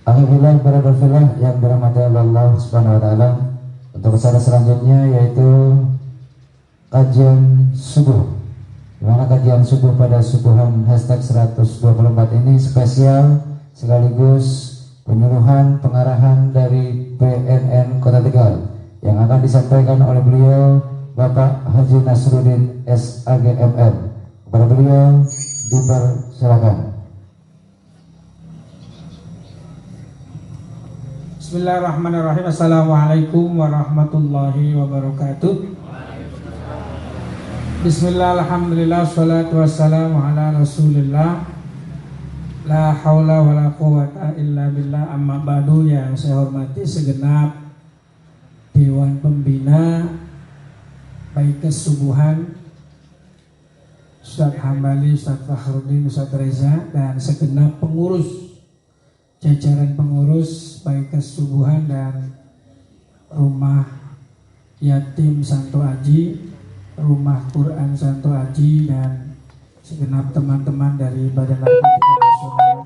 Alhamdulillah barakatuh yang dirahmati Allah Subhanahu wa taala. Untuk acara selanjutnya yaitu kajian subuh. Di mana kajian subuh pada subuhan hashtag 124 ini spesial sekaligus penyuluhan pengarahan dari PNN Kota Tegal yang akan disampaikan oleh beliau Bapak Haji Nasruddin SAGMM. Kepada beliau dipersilakan. Bismillahirrahmanirrahim. Assalamualaikum warahmatullahi wabarakatuh. Bismillah, alhamdulillah, salatu wassalamu ala rasulillah. La hawla wa la quwata illa billah. Amma ba'du. Yang saya hormati segenap Dewan Pembina baik kesubuhan, Ustadz Hambali, Ustadz Fakhruddin, Ustadz Reza, dan segenap pengurus, jajaran pengurus baik kesubuhan dan rumah yatim Santo Aji, rumah Quran Santo Aji, dan segenap teman-teman dari Badan Narkotika Nasional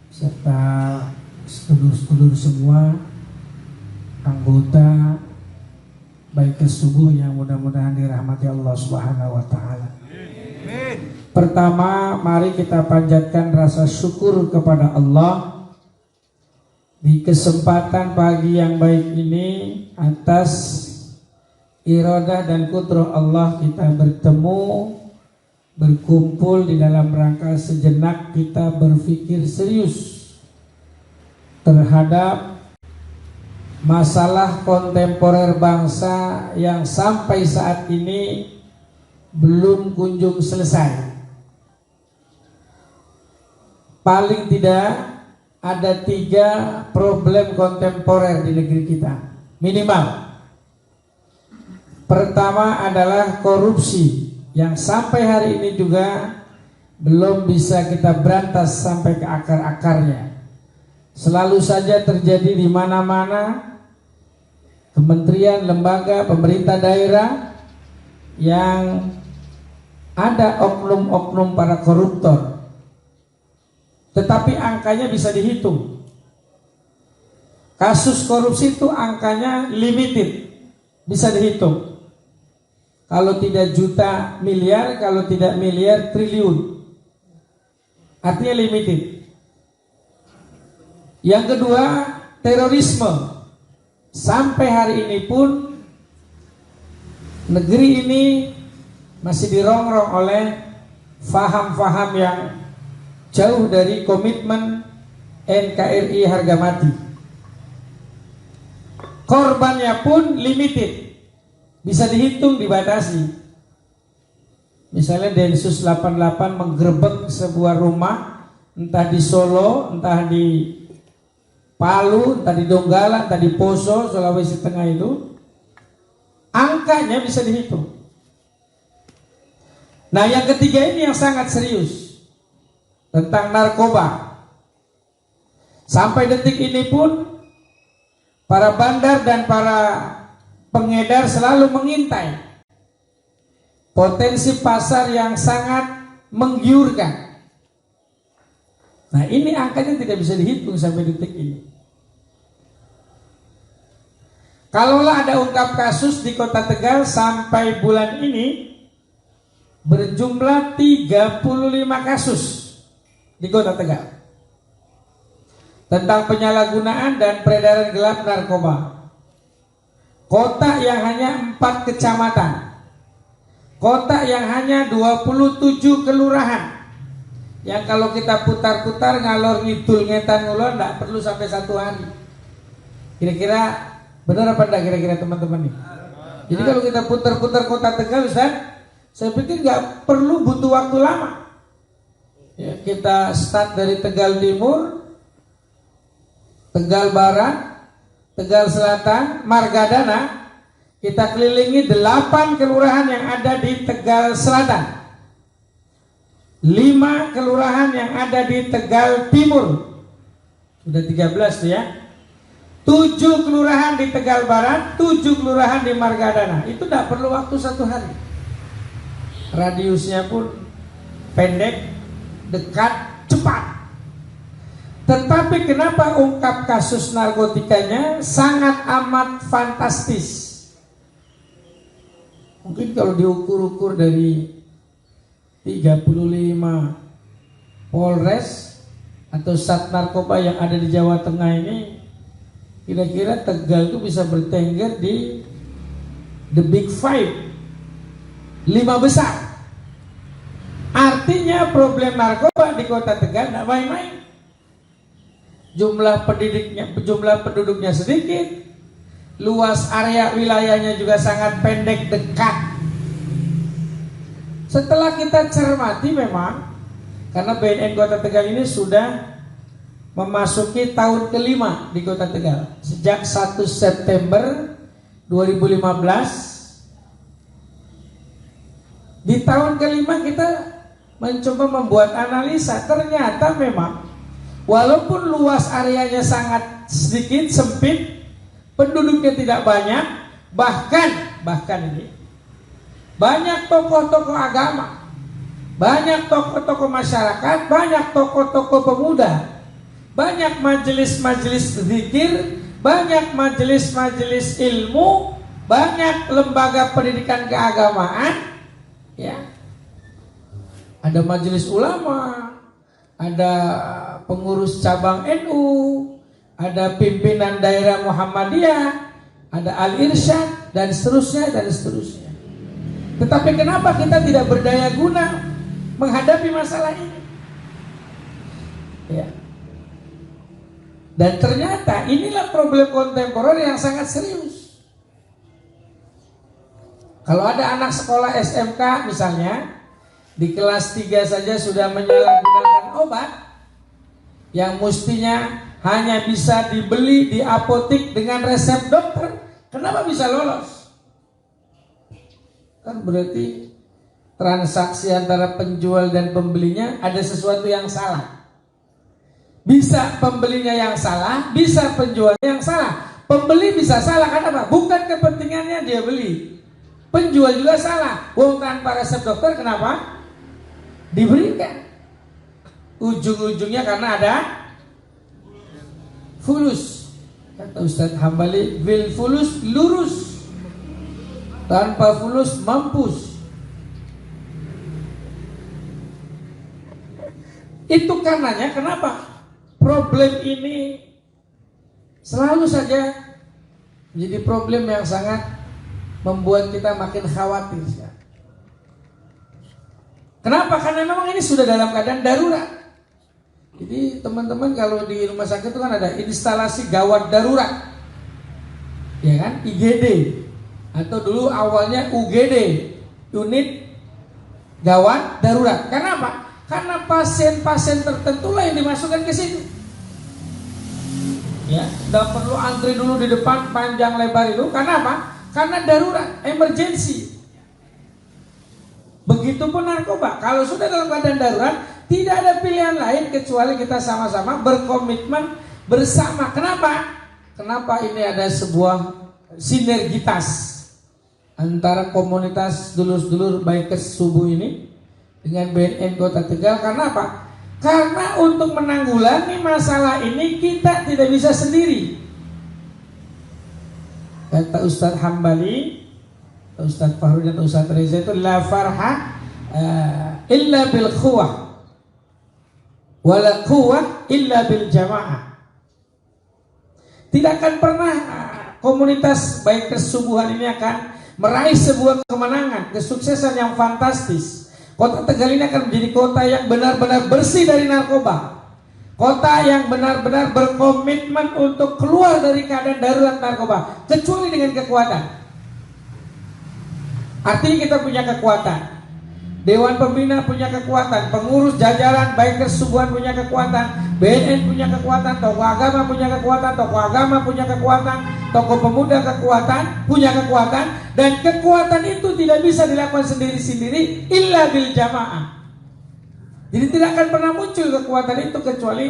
serta sedulur-sedulur semua anggota baik kesubuh yang mudah-mudahan dirahmati Allah Subhanahu wa taala. Pertama, mari kita panjatkan rasa syukur kepada Allah di kesempatan pagi yang baik ini. Atas iradah dan kudrah Allah kita bertemu, berkumpul di dalam rangka sejenak kita berpikir serius terhadap masalah kontemporer bangsa yang sampai saat ini belum kunjung selesai. Paling tidak ada 3 problem kontemporer di negeri kita minimal. Pertama adalah korupsi yang sampai hari ini juga belum bisa kita berantas sampai ke akar-akarnya. Selalu saja terjadi di mana-mana, kementerian, lembaga, pemerintah daerah yang ada oknum-oknum para koruptor. Tetapi angkanya bisa dihitung. Kasus korupsi itu angkanya limited, bisa dihitung. Kalau tidak juta, miliar, kalau tidak miliar, triliun. Artinya limited. Yang kedua, terorisme. Sampai hari ini pun negeri ini masih dirongrong oleh faham-faham yang jauh dari komitmen NKRI harga mati. Korbannya pun limited, bisa dihitung, dibatasi. Misalnya Densus 88 menggerebek sebuah rumah, entah di Solo, entah di Palu, entah di Donggala, entah di Poso, Sulawesi Tengah itu, angkanya bisa dihitung. Nah, yang ketiga ini yang sangat serius, tentang narkoba. Sampai detik ini pun para bandar dan para pengedar selalu mengintai potensi pasar yang sangat menggiurkan. Nah, ini angkanya tidak bisa dihitung sampai detik ini. Kalaulah ada ungkap kasus di Kota Tegal sampai bulan ini berjumlah 35 kasus di Kota Tegal tentang penyalahgunaan dan peredaran gelap narkoba. Kota yang hanya 4 kecamatan, kota yang hanya 27 kelurahan, yang kalau kita putar-putar ngalor ngidul ngetan ngulon tidak perlu sampai 1 hari. Kira-kira benar apa enggak kira-kira teman-teman nih? Jadi kalau kita putar-putar Kota Tegal, Ustaz, saya pikir nggak perlu butuh waktu lama. Ya, kita start dari Tegal Timur, Tegal Barat, Tegal Selatan, Margadana. Kita kelilingi 8 kelurahan yang ada di Tegal Selatan, 5 kelurahan yang ada di Tegal Timur, sudah 13 tuh ya. 7 kelurahan di Tegal Barat, 7 kelurahan di Margadana. Itu tidak perlu waktu 1 hari. Radiusnya pun pendek, dekat, cepat. Tetapi kenapa ungkap kasus narkotikanya sangat amat fantastis? Mungkin kalau diukur-ukur dari 35 Polres atau Sat Narkoba yang ada di Jawa Tengah ini, kira-kira Tegal itu bisa bertengger di the big five, 5 besar. Artinya problem narkoba di kota Tegal tidak main-main. Jumlah penduduknya sedikit, luas area wilayahnya juga sangat pendek dekat. Setelah kita cermati memang, karena BNN Kota Tegal ini sudah memasuki tahun kelima di Kota Tegal. Sejak 1 September 2015. Di tahun kelima kita mencoba membuat analisa. Ternyata memang walaupun luas areanya sangat sedikit, sempit, penduduknya tidak banyak, bahkan ini banyak tokoh-tokoh agama, banyak tokoh-tokoh masyarakat, banyak tokoh-tokoh pemuda, banyak majelis-majelis zikir, banyak majelis-majelis ilmu, banyak lembaga pendidikan keagamaan, ya. Ada majelis ulama, ada pengurus cabang NU, ada pimpinan daerah Muhammadiyah, ada Al-Irsyad, dan seterusnya dan seterusnya. Tetapi kenapa kita tidak berdaya guna menghadapi masalah ini? Ya. Dan ternyata inilah problem kontemporer yang sangat serius. Kalau ada anak sekolah SMK misalnya, di kelas 3 saja sudah menyalahgunakan obat yang mestinya hanya bisa dibeli di apotik dengan resep dokter, kenapa bisa lolos? Kan berarti transaksi antara penjual dan pembelinya ada sesuatu yang salah. Bisa pembelinya yang salah, bisa penjualnya yang salah. Pembeli bisa salah, kenapa? Bukan kepentingannya dia beli. Penjual juga salah. Wong tanpa resep dokter kenapa diberikan? Ujung-ujungnya karena ada fulus. Kata Ustadz Hambali, bil fulus lurus, tanpa fulus mampus. Itu karenanya kenapa problem ini selalu saja menjadi problem yang sangat membuat kita makin khawatir. Kenapa? Karena memang ini sudah dalam keadaan darurat. Jadi teman-teman kalau di rumah sakit itu kan ada instalasi gawat darurat, ya kan, IGD, atau dulu awalnya UGD, unit gawat darurat. Kenapa? Karena pasien-pasien tertentu lah yang dimasukkan ke situ. Ya, tidak perlu antri dulu di depan panjang lebar itu. Karena apa? Karena darurat, emergensi. Begitupun narkoba. Kalau sudah dalam keadaan darurat, tidak ada pilihan lain kecuali kita sama-sama berkomitmen bersama. Kenapa? Kenapa ini ada sebuah sinergitas antara komunitas dulur-dulur Bikers Subuh ini dengan BNN Kota Tegal. Karena apa? Karena untuk menanggulangi masalah ini kita tidak bisa sendiri. Kata Ustadz Hambali, Ustadz Fahru dan Ustadz Reza itu la farha illa bil quwwah wala quwwah illa bil jamaah. Tidak akan pernah komunitas Bikers Subuhan ini akan meraih sebuah kemenangan, kesuksesan yang fantastis. Kota Tegal ini akan menjadi kota yang benar-benar bersih dari narkoba, kota yang benar-benar berkomitmen untuk keluar dari keadaan darurat narkoba, kecuali dengan kekuatan. Artinya kita punya kekuatan, Dewan Pembina punya kekuatan, pengurus jajaran Bikers Subuhan punya kekuatan, BNN punya kekuatan, tokoh agama punya kekuatan, tokoh agama punya kekuatan, tokoh pemuda punya kekuatan, dan kekuatan itu tidak bisa dilakukan sendiri-sendiri illa bil jamaah. Jadi tidak akan pernah muncul kekuatan itu kecuali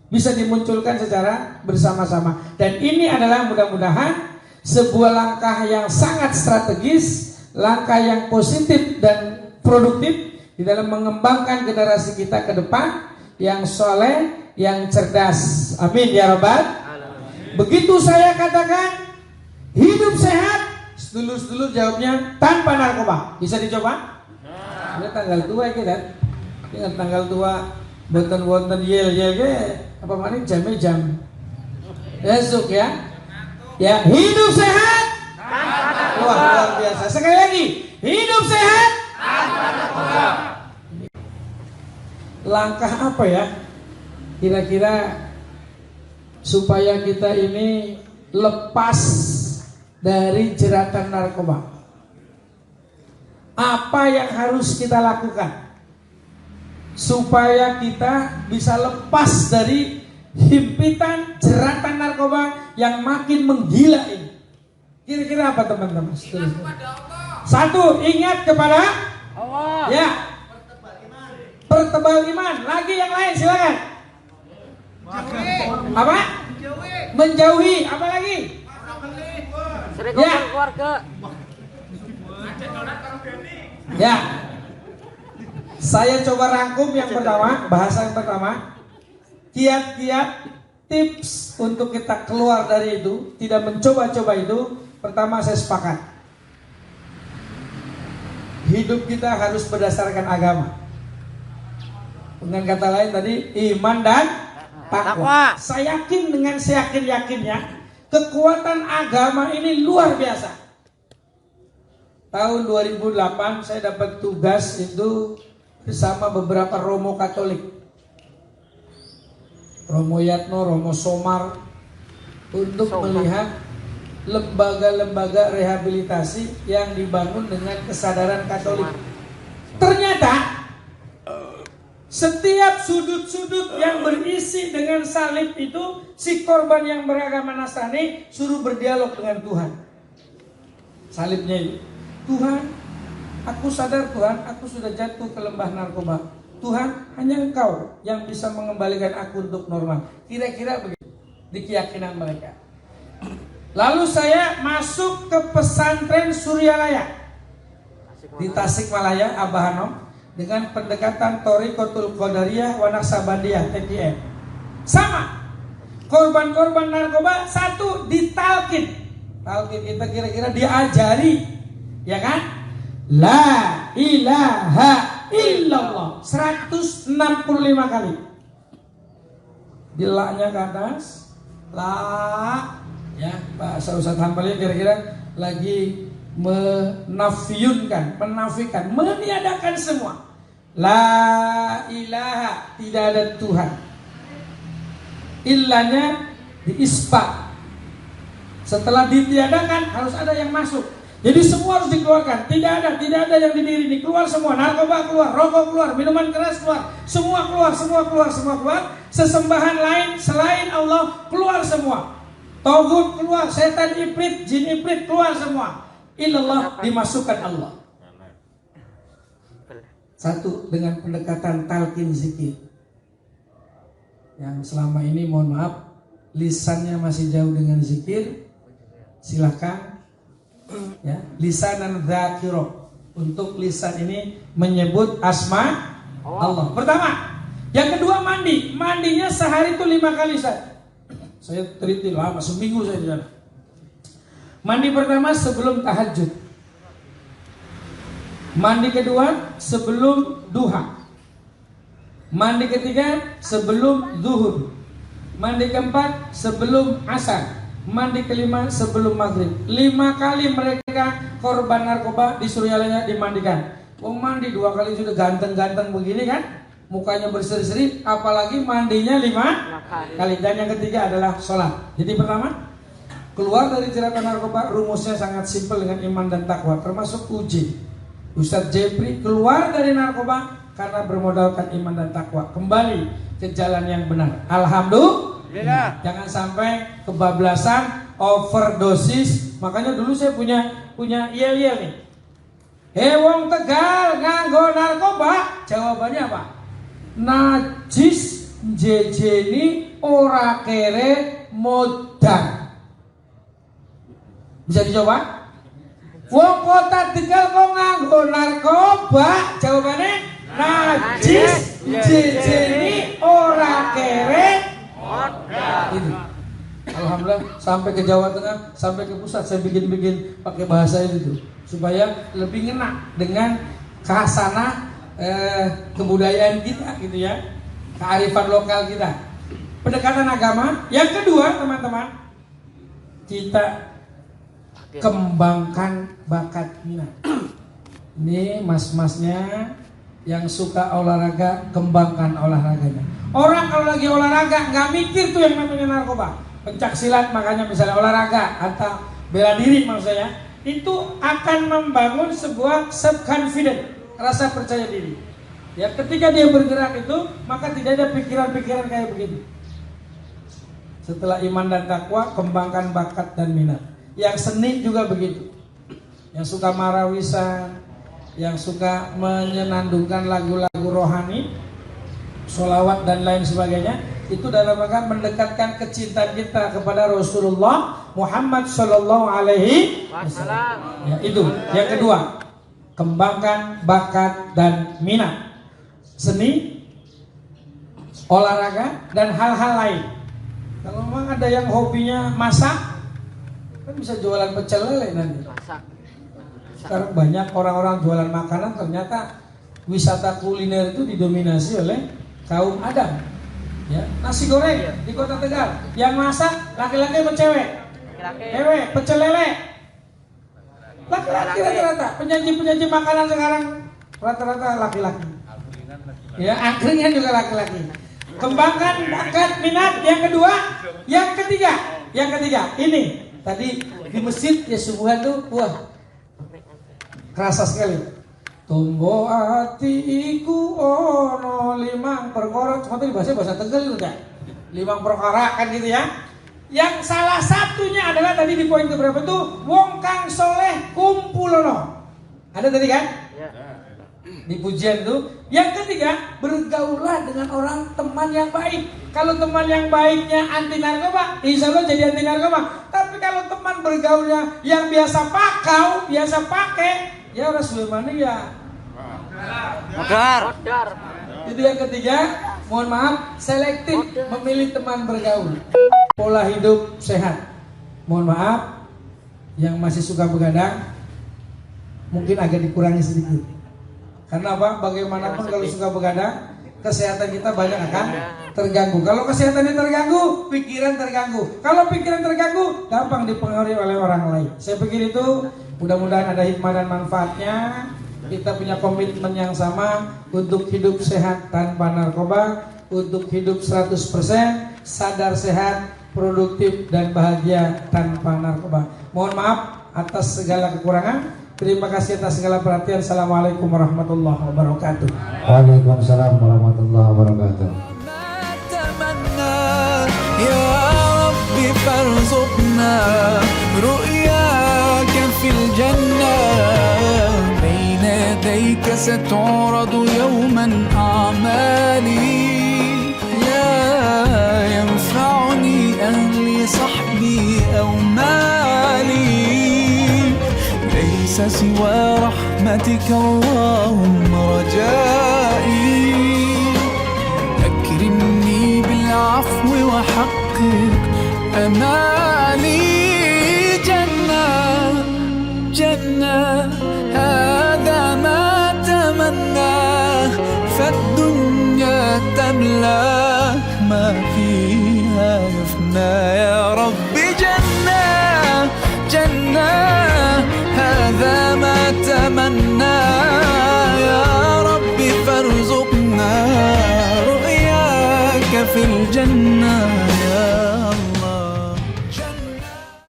bisa dimunculkan secara bersama-sama. Dan ini adalah mudah-mudahan sebuah langkah yang sangat strategis, langkah yang positif dan produktif di dalam mengembangkan generasi kita ke depan, yang soleh, yang cerdas. Amin ya Rabbal. Begitu saya katakan hidup sehat, sedulur-sedulur jawabnya tanpa narkoba. Bisa dicoba? Ini tanggal tua kita. Ingat tanggal tua boten yel ke apa mana jam besok ya. Ya, hidup sehat. Luar biasa. Sekali lagi, hidup sehat. Langkah apa ya kira-kira supaya kita ini lepas dari jeratan narkoba? Apa yang harus kita lakukan supaya kita bisa lepas dari himpitan jeratan narkoba yang makin menggila ini? Kira-kira apa teman-teman? Satu, ingat kepada Allah. Ya. Pertebal iman. Lagi yang lain silakan. Apa? Menjauhi. Apa lagi? Ya. Ya. Saya coba rangkum yang pertama, bahasa yang pertama. Kiat-kiat tips untuk kita keluar dari itu, tidak mencoba-coba itu. Pertama, saya sepakat. Hidup kita harus berdasarkan agama. Dengan kata lain tadi, iman dan takwa. Saya yakin dengan seyakin-yakinnya kekuatan agama ini luar biasa. Tahun 2008 saya dapat tugas itu bersama beberapa Romo Katolik, Romo Yatno, Romo Somar, untuk melihat lembaga-lembaga rehabilitasi yang dibangun dengan kesadaran Katolik. Ternyata setiap sudut-sudut yang berisi dengan salib itu, si korban yang beragama Nasrani suruh berdialog dengan Tuhan. Salibnya itu, Tuhan, aku sadar Tuhan, aku sudah jatuh ke lembah narkoba. Tuhan, hanya Engkau yang bisa mengembalikan aku untuk normal. Kira-kira begitu di keyakinan mereka. Lalu saya masuk ke pesantren Suryalaya di Tasikmalaya, Abah Hanom, dengan pendekatan Thorikotul Qadariyah wa Naqsabandiyah TQM. Sama. Korban-korban narkoba satu ditalkin. Talkin kita kira-kira diajari, ya kan? La ilaha illallah 165 kali. Dilaknya ke atas. La, ya Pak Ustaz Hambali kira-kira lagi menafikan, meniadakan semua. La ilaha, tidak ada Tuhan. Illanya diisbat. Setelah ditiadakan harus ada yang masuk. Jadi semua harus dikeluarkan. Tidak ada yang didiri. Keluar semua. Narkoba keluar, rokok keluar, minuman keras keluar. Semua keluar. Sesembahan lain selain Allah keluar semua. Tauhid keluar, setan ibrit, jin ibrit keluar semua. Ilallah dimasukkan Allah. Satu, dengan pendekatan talqin zikir. Yang selama ini mohon maaf lisannya masih jauh dengan zikir, silakan ya, lisanan dzakiro. Untuk lisan ini menyebut asma Allah. Pertama. Yang kedua mandi. Mandinya sehari itu 5 kali saja. Saya teliti lama, seminggu saya di sana. Mandi pertama sebelum tahajud. Mandi kedua sebelum duha. Mandi ketiga sebelum zuhur. Mandi keempat sebelum asar. Mandi kelima sebelum maghrib. 5 kali mereka korban narkoba di Suryalaya dimandikan. Mandi 2 kali sudah ganteng-ganteng begini kan, mukanya berseri-seri, apalagi mandinya 5 kali. Dan yang ketiga adalah sholat. Jadi pertama, keluar dari jeratan narkoba rumusnya sangat simpel dengan iman dan takwa, termasuk uji. Ustadz Jepri keluar dari narkoba karena bermodalkan iman dan takwa, kembali ke jalan yang benar. Alhamdulillah. Jangan sampai kebablasan, overdosis. Makanya dulu saya punya yel-yel nih. Wong Tegal nganggo narkoba, jawabannya apa? Najis jejeni ora kere modal. Bisa dicoba? Wong Kota Tegal kok nganggo narkoba, jawabannya najis jejeni alhamdulillah sampai ke Jawa Tengah, sampai ke pusat saya bikin pakai bahasa itu supaya lebih ngena dengan khasanah kebudayaan kita gitu ya, kearifan lokal kita. Pendekatan agama. Yang kedua teman-teman, kita kembangkan bakat minat. Ini mas-masnya yang suka olahraga, kembangkan olahraganya. Orang kalau lagi olahraga nggak mikir tuh yang namanya narkoba, pencak silat, makanya misalnya olahraga atau bela diri maksudnya, itu akan membangun sebuah self confidence, rasa percaya diri. Ya, ketika dia bergerak itu, maka tidak ada pikiran-pikiran kayak begitu. Setelah iman dan takwa, kembangkan bakat dan minat. Yang seni juga begitu. Yang suka marawisan, yang suka menyenandungkan lagu-lagu rohani, sholawat dan lain sebagainya, itu dalam rangka mendekatkan kecintaan kita kepada Rasulullah Muhammad Sallallahu Alaihi Wasallam. Ya, itu. Yang kedua, kembangkan bakat dan minat. Seni, olahraga, dan hal-hal lain. Kalau memang ada yang hobinya masak, kan bisa jualan pecel lele nanti. Sekarang banyak orang-orang jualan makanan, ternyata wisata kuliner itu didominasi oleh kaum Adam. Ya, nasi goreng di Kota Tegal, yang masak laki-laki apa cewek? Cewek, pecel lele. Laki-laki rata-rata. Penyaji makanan sekarang rata-rata laki-laki. Ya, angkringan juga laki-laki. Kembangkan bakat minat. Yang kedua, yang ketiga, ini tadi di masjid ya subuhan tuh, wah kerasa sekali. Tombo atiku ono limang perkara, cuma tadi bahasa Tegal itu kan. Limang perkara kan gitu ya. Yang salah satunya adalah tadi di poin keberapa tuh, wong kang soleh kumpulono. Ada tadi kan? Ya. Di pujian tuh. Yang ketiga, bergaulah dengan orang teman yang baik. Kalau teman yang baiknya anti narkoba, insya Allah jadi anti narkoba. Tapi kalau teman bergaulnya yang biasa pakau, biasa pakai, ya Rasulullah ya modar. Itu yang ketiga, mohon maaf, selektif memilih teman bergaul. Pola hidup sehat. Mohon maaf, yang masih suka begadang mungkin agak dikurangi sedikit. Karena apa? Bagaimanapun kalau suka begadang, kesehatan kita banyak akan terganggu. Kalau kesehatannya terganggu, pikiran terganggu. Kalau pikiran terganggu, gampang dipengaruhi oleh orang lain. Saya pikir itu mudah-mudahan ada hikmah dan manfaatnya. Kita punya komitmen yang sama untuk hidup sehat tanpa narkoba, untuk hidup 100% sadar sehat, produktif dan bahagia tanpa narkoba. Mohon maaf atas segala kekurangan. Terima kasih atas segala perhatian. Assalamualaikum warahmatullahi wabarakatuh. Waalaikumsalam warahmatullahi wabarakatuh. Ya Rabbi farzuqna ru'yaka fil jannah baina yadayka saturadu yawman a'mali la yanfa'uni ahli sahbi aw mali ليس سوى رحمتك اللهم رجائي أكرمني بالعفو وحقق أمالي جنة جنة هذا ما تمناه فالدنيا تملاه ما فيها يفنى يا ربي جنة جنة هذا ما تمنى يا ربي فارزقنا رؤياك في الجنة